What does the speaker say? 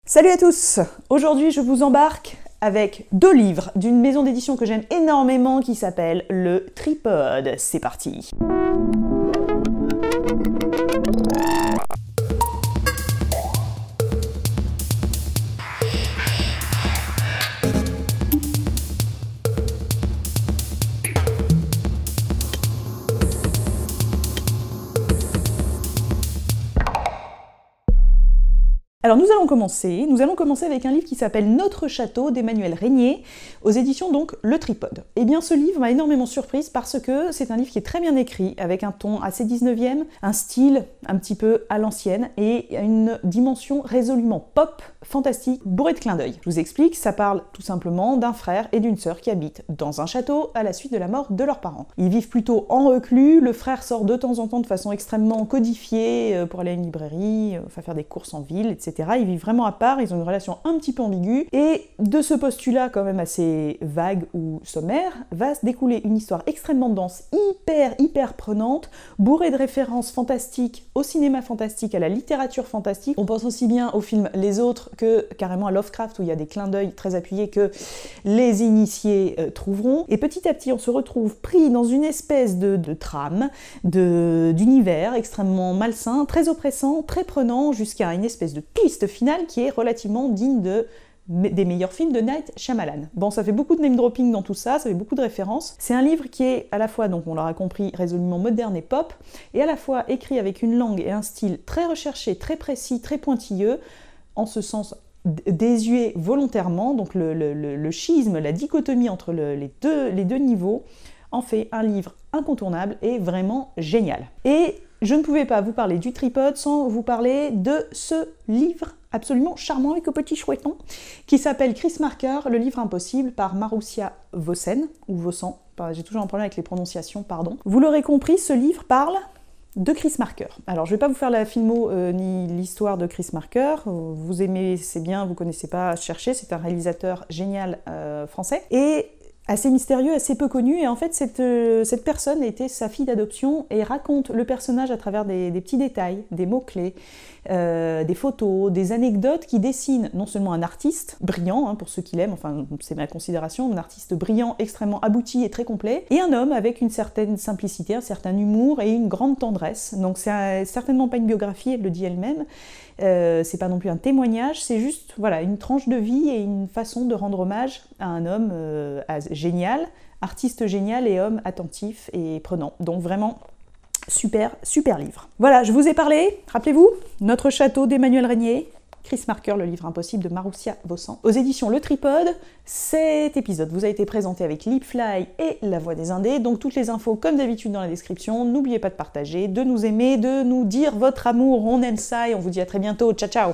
Salut à tous! Aujourd'hui je vous embarque avec deux livres d'une maison d'édition que j'aime énormément qui s'appelle Le Tripode. C'est parti! Alors nous allons commencer avec un livre qui s'appelle Notre Château d'Emmanuel Régnier, aux éditions donc Le Tripode. Et bien ce livre m'a énormément surprise parce que c'est un livre qui est très bien écrit, avec un ton assez 19e, un style un petit peu à l'ancienne et une dimension résolument pop, fantastique, bourrée de clins d'œil. Je vous explique, ça parle tout simplement d'un frère et d'une sœur qui habitent dans un château à la suite de la mort de leurs parents. Ils vivent plutôt en reclus, le frère sort de temps en temps de façon extrêmement codifiée pour aller à une librairie, enfin faire des courses en ville, etc. Ils vivent vraiment à part, ils ont une relation un petit peu ambiguë, et de ce postulat quand même assez vague ou sommaire, va se découler une histoire extrêmement dense, hyper prenante, bourrée de références fantastiques, au cinéma fantastique, à la littérature fantastique. On pense aussi bien au film Les Autres que carrément à Lovecraft, où il y a des clins d'œil très appuyés que les initiés trouveront. Et petit à petit, on se retrouve pris dans une espèce de trame, d'univers extrêmement malsain, très oppressant, très prenant, jusqu'à une espèce de twist finale qui est relativement digne des meilleurs films de Night Shyamalan. Bon, ça fait beaucoup de name dropping dans tout ça, ça fait beaucoup de références. C'est un livre qui est à la fois, donc on l'aura compris, résolument moderne et pop, et à la fois écrit avec une langue et un style très recherché, très précis, très pointilleux, en ce sens désuet volontairement, donc le schisme, la dichotomie entre les deux niveaux en fait un livre incontournable et vraiment génial. Et je ne pouvais pas vous parler du Tripode sans vous parler de ce livre absolument charmant avec un petit chouetton qui s'appelle Chris Marker, le livre impossible par Marussia Vossen, ou Vossen, j'ai toujours un problème avec les prononciations, pardon. Vous l'aurez compris, ce livre parle de Chris Marker. Alors je vais pas vous faire la filmo ni l'histoire de Chris Marker, vous aimez, c'est bien, vous connaissez pas, cherchez, c'est un réalisateur génial français, et assez mystérieux, assez peu connu, et en fait cette personne était sa fille d'adoption et raconte le personnage à travers des petits détails, des mots-clés, des photos, des anecdotes qui dessinent non seulement un artiste brillant, pour ceux qui l'aiment, enfin c'est ma considération, un artiste brillant, extrêmement abouti et très complet, et un homme avec une certaine simplicité, un certain humour et une grande tendresse. Donc c'est certainement pas une biographie, elle le dit elle-même, c'est pas non plus un témoignage, c'est juste voilà, une tranche de vie et une façon de rendre hommage à un homme génial, artiste génial et homme attentif et prenant. Donc vraiment super livre. Voilà, je vous ai parlé, rappelez-vous, Notre Château d'Emmanuel Régnier, Chris Marker, le livre impossible de Marussia Vossen, aux éditions Le Tripode. Cet épisode vous a été présenté avec Leapfly et La Voix des Indés, donc toutes les infos comme d'habitude dans la description. N'oubliez pas de partager, de nous aimer, de nous dire votre amour, on aime ça et on vous dit à très bientôt. Ciao ciao!